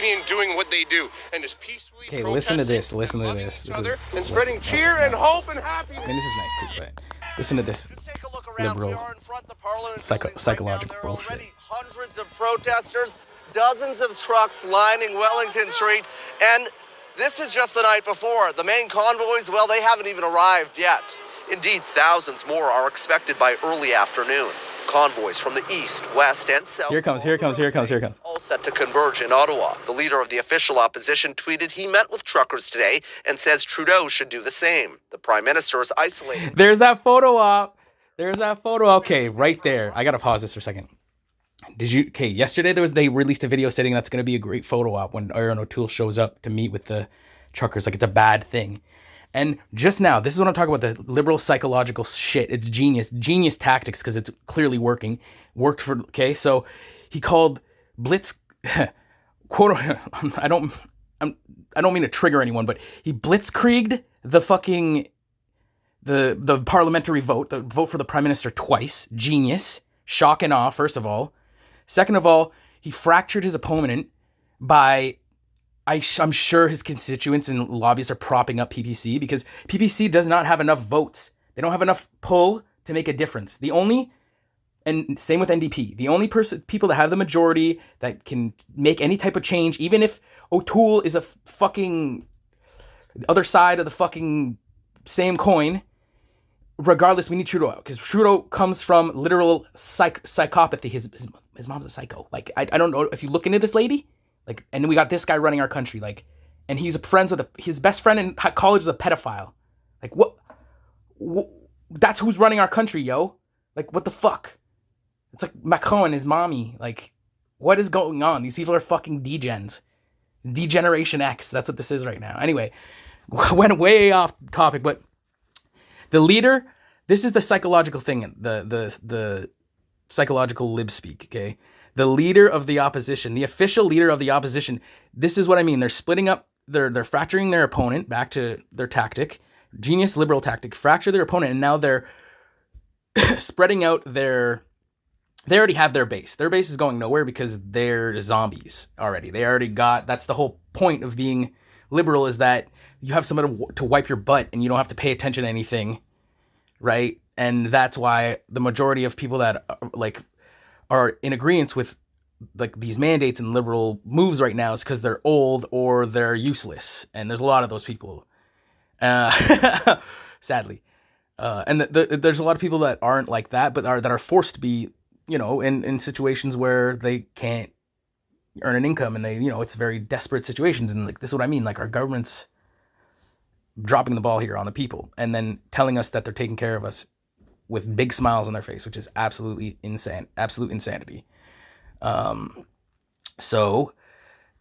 Canadian doing what they do and just peacefully Okay, listen to this. Listen to this. This is and spreading cheer and hope and happiness. I mean, this is nice too, but listen to this liberal psychological bullshit. Already hundreds of protesters, dozens of trucks lining Wellington Street, and this is just the night before. The main convoys, well, they haven't even arrived yet. Indeed, thousands more are expected by early afternoon. Convoys from the east, west, and south. Here it comes. All set to converge in Ottawa. The leader of the official opposition tweeted he met with truckers today and says Trudeau should do the same. The Prime Minister is isolated. There's that photo op. Okay, right there. I gotta pause this for a second. Yesterday they released a video saying that's gonna be a great photo op when Erin O'Toole shows up to meet with the truckers. Like, it's a bad thing. And just now, this is what I'm talking about, the liberal psychological shit. It's genius tactics, because it's clearly working. So he called Blitz, quote, I don't mean to trigger anyone, but he blitzkrieged the parliamentary vote, the vote for the Prime Minister twice. Genius. Shock and awe, first of all. Second of all, he fractured his opponent by... I'm sure his constituents and lobbyists are propping up PPC, because PPC does not have enough votes. They don't have enough pull to make a difference. And same with NDP. The only people that have the majority that can make any type of change, even if O'Toole is a fucking other side of the fucking same coin, regardless, we need Trudeau out, because Trudeau comes from literal psychopathy. His mom's a psycho. Like, I don't know if you look into this lady. Like, and we got this guy running our country, like, and he's friends with his best friend in college is a pedophile. Like, what? That's who's running our country, yo. Like, what the fuck? It's like Macron and his mommy. Like, what is going on? These people are fucking degens. Degeneration X. That's what this is right now. Anyway, went way off topic, but the leader, this is the psychological thing, the psychological lib speak, okay? The leader of the opposition, the official leader of the opposition, this is what I mean. They're splitting up, they're fracturing their opponent, back to their tactic, genius liberal tactic, fracture their opponent, and now they're spreading out they already have their base. Their base is going nowhere because they're zombies already. That's the whole point of being liberal, is that you have somebody to wipe your butt and you don't have to pay attention to anything, right? And that's why the majority of people that are in agreement with like these mandates and liberal moves right now is because they're old or they're useless, and there's a lot of those people, sadly, and there's a lot of people that aren't like that, but are forced to be, in situations where they can't earn an income, and they, it's very desperate situations, and like, this is what I mean, like, our government's dropping the ball here on the people, and then telling us that they're taking care of us with big smiles on their face, which is absolute insanity. So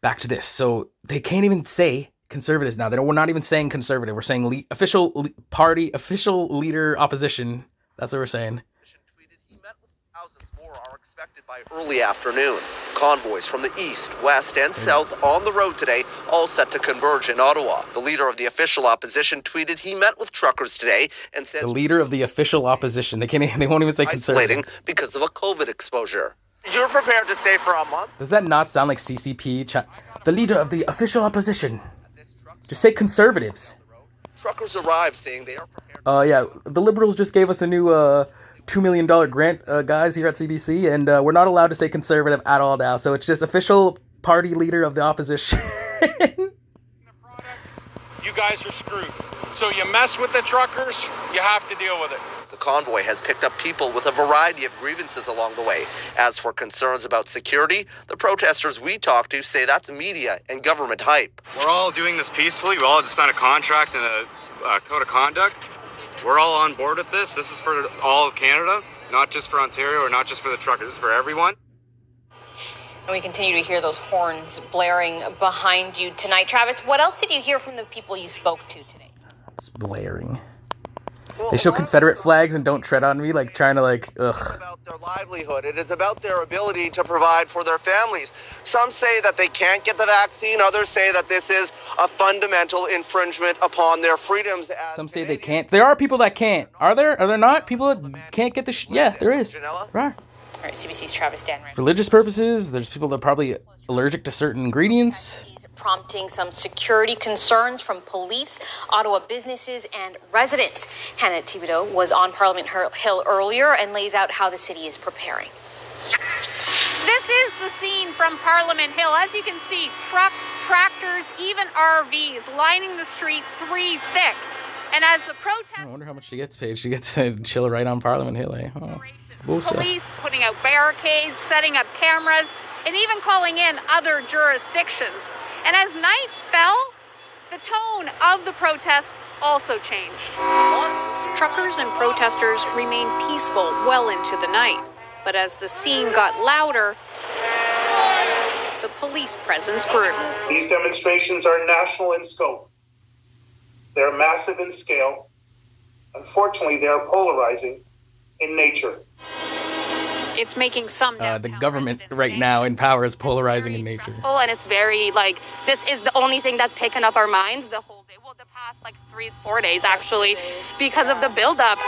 back to this. So they can't even say conservatives now. We're not even saying conservative. We're saying official leader opposition. That's what we're saying. Tweeted he met with thousands more are expected by early afternoon. Convoys from the east, west, and south on the road today, all set to converge in Ottawa. The leader of the official opposition tweeted he met with truckers today and said... The leader of the official opposition. They won't even say conservative. Because of a COVID exposure. You're prepared to stay for a month? Does that not sound like CCP? The leader of the official opposition. Just say conservatives. Truckers arrived saying they are prepared... Yeah, the Liberals just gave us a new $2 million grant, guys, here at CBC, and we're not allowed to say conservative at all now, so it's just official party leader of the opposition. You guys are screwed. So you mess with the truckers, you have to deal with it. The convoy has picked up people with a variety of grievances along the way. As for concerns about security, the protesters we talked to say that's media and government hype. We're all doing this peacefully. We all just signed a contract and a code of conduct. We're all on board with this. This is for all of Canada, not just for Ontario or not just for the truckers. This is for everyone. And we continue to hear those horns blaring behind you tonight. Travis, what else did you hear from the people you spoke to today? It's blaring. They show Confederate flags and don't tread on me, like trying to ugh. It's about their livelihood. It is about their ability to provide for their families. Some say that they can't get the vaccine. Others say that this is a fundamental infringement upon their freedoms. Some say they can't. There are people that can't. Are there? Are there not? People that can't get the yeah, there is. There are. All right, CBC's Travis Danran. Religious purposes, there's people that probably allergic to certain ingredients. Prompting some security concerns from police, Ottawa businesses, and residents. Hannah Thibodeau was on Parliament Hill earlier and lays out how the city is preparing. This is the scene from Parliament Hill. As you can see, trucks, tractors, even RVs lining the street 3 thick. And as the protest... I wonder how much she gets paid. She gets to chill right on Parliament Hill, eh? Oh, police putting out barricades, setting up cameras, and even calling in other jurisdictions. And as night fell, the tone of the protest also changed. Truckers and protesters remained peaceful well into the night. But as the scene got louder, the police presence grew. These demonstrations are national in scope. They're massive in scale. Unfortunately, they are polarizing in nature. It's making some the government right now in power is polarizing in nature. And it's very this is the only thing that's taken up our minds the whole day. Well, the past 3-4 days actually, because of the buildup.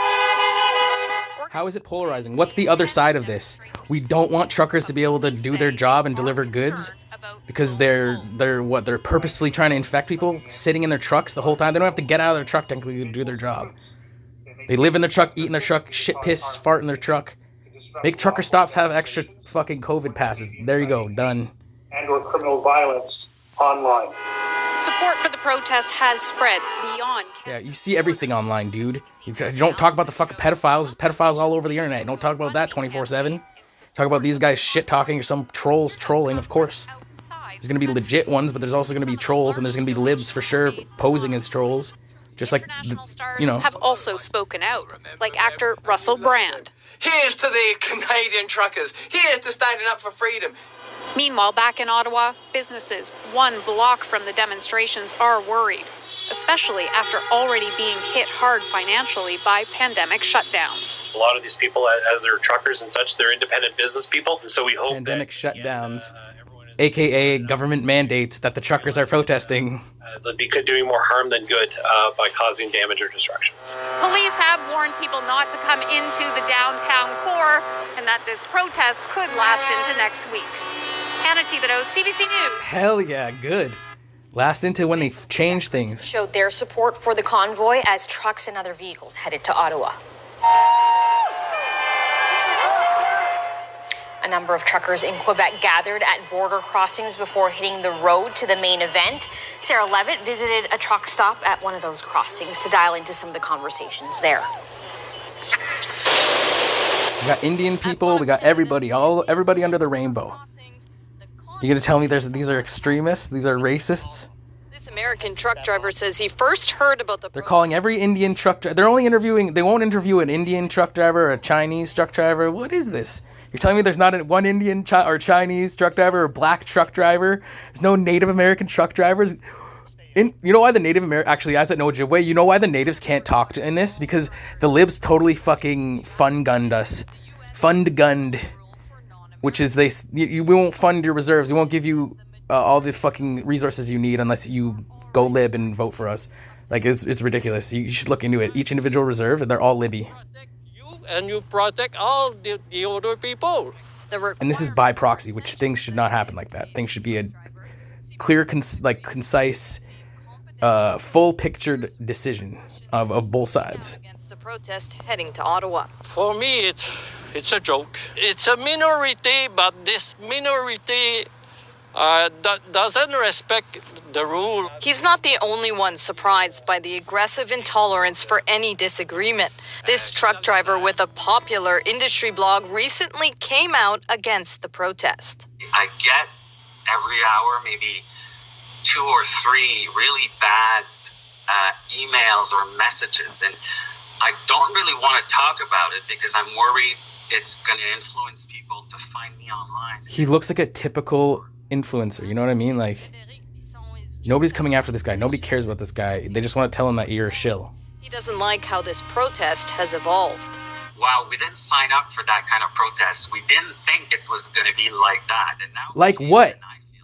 How is it polarizing? What's the other side of this? We don't want truckers to be able to do their job and deliver goods because they're purposefully trying to infect people, sitting in their trucks the whole time. They don't have to get out of their truck technically to do their job. They live in their truck, eat in their truck, shit, piss, fart in their truck. Make trucker stops have extra fucking COVID passes. There you go, done. And or criminal violence online. Support for the protest has spread beyond. Yeah, you see everything online, dude. You don't talk about the fucking pedophiles. There's pedophiles all over the internet. Don't talk about that 24/7. Talk about these guys shit talking or some trolls trolling, of course. There's gonna be legit ones, but there's also gonna be trolls, and there's gonna be libs for sure posing as trolls. Just like, have also spoken out, like actor Russell Brand. Here's to the Canadian truckers. Here's to standing up for freedom. Meanwhile, back in Ottawa, businesses 1 block from the demonstrations are worried, especially after already being hit hard financially by pandemic shutdowns. A lot of these people, as they're truckers and such, they're independent business people. So we hope pandemic shutdowns, aka government mandates that the truckers are protesting. They'll be doing more harm than good by causing damage or destruction. Police have warned people not to come into the downtown core and that this protest could last into next week. Hannah Thibodeau, CBC News. Hell yeah, good. Last into when they change things. Showed their support for the convoy as trucks and other vehicles headed to Ottawa. A number of truckers in Quebec gathered at border crossings before hitting the road to the main event. Sarah Levitt visited a truck stop at one of those crossings to dial into some of the conversations there. We got Indian people, we got everybody under the rainbow. You gonna tell me these are extremists? These are racists? This American truck driver says he first heard about the... They're calling every Indian truck driver. They're only interviewing... They won't interview an Indian truck driver or a Chinese truck driver. What is this? You're telling me there's not one Indian or Chinese truck driver or black truck driver? There's no Native American truck drivers? You know why the Native American... Actually, as at Ojibwe, you know why the natives can't talk in this? Because the libs totally fucking fund-gunned us. Fund-gunned. Which is we won't fund your reserves. We won't give you all the fucking resources you need unless you go lib and vote for us. Like, it's ridiculous. You should look into it. Each individual reserve, they're all libby. And you protect all the other people. And this is by proxy, which things should not happen like that. Things should be a clear, concise, full-pictured decision of both sides. Against the protest heading to Ottawa. For me, it's a joke. It's a minority, but this minority doesn't respect the rule. He's not the only one surprised by the aggressive intolerance for any disagreement. This truck driver with a popular industry blog recently came out against the protest. I get every hour maybe 2 or 3 really bad emails or messages, and I don't really want to talk about it because I'm worried it's going to influence people to find me online. He looks like a typical influencer, you know what I mean? Like, nobody's coming after this guy. Nobody cares about this guy. They just want to tell him that you're a shill. He doesn't like how this protest has evolved. Wow, we didn't sign up for that kind of protest. We didn't think it was going to be like that. And now like what?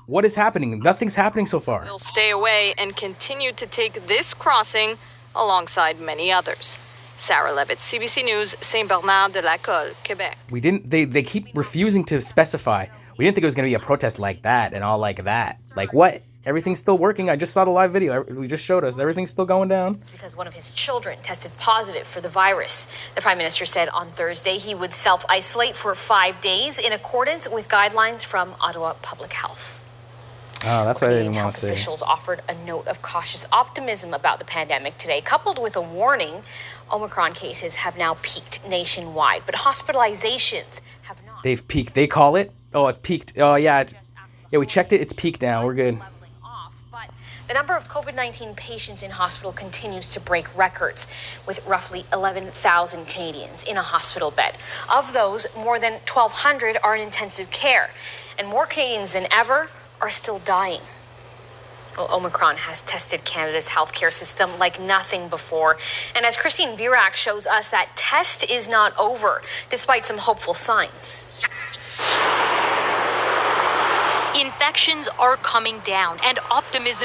What is happening? Nothing's happening so far. We'll stay away and continue to take this crossing alongside many others. Sarah Levitt, CBC News, Saint-Bernard-de-la-Colle, Quebec. They keep refusing to specify We didn't think it was going to be a protest like that and all like that. Like, what? Everything's still working. I just saw the live video. We just showed us. Everything's still going down. It's because one of his children tested positive for the virus. The Prime Minister said on Thursday he would self-isolate for 5 days in accordance with guidelines from Ottawa Public Health. Oh, that's what I didn't want Health to say. officials offered a note of cautious optimism about the pandemic today, coupled with a warning Omicron cases have now peaked nationwide, but hospitalizations have not. They've peaked. They call it? Oh, it peaked. Oh, yeah. Yeah, we checked it. It's peaked now. We're good. But the number of COVID-19 patients in hospital continues to break records, with roughly 11,000 Canadians in a hospital bed. Of those, more than 1,200 are in intensive care, and more Canadians than ever are still dying. Well, Omicron has tested Canada's healthcare system like nothing before. And as Christine Birak shows us, that test is not over, despite some hopeful signs. Infections are coming down, and optimism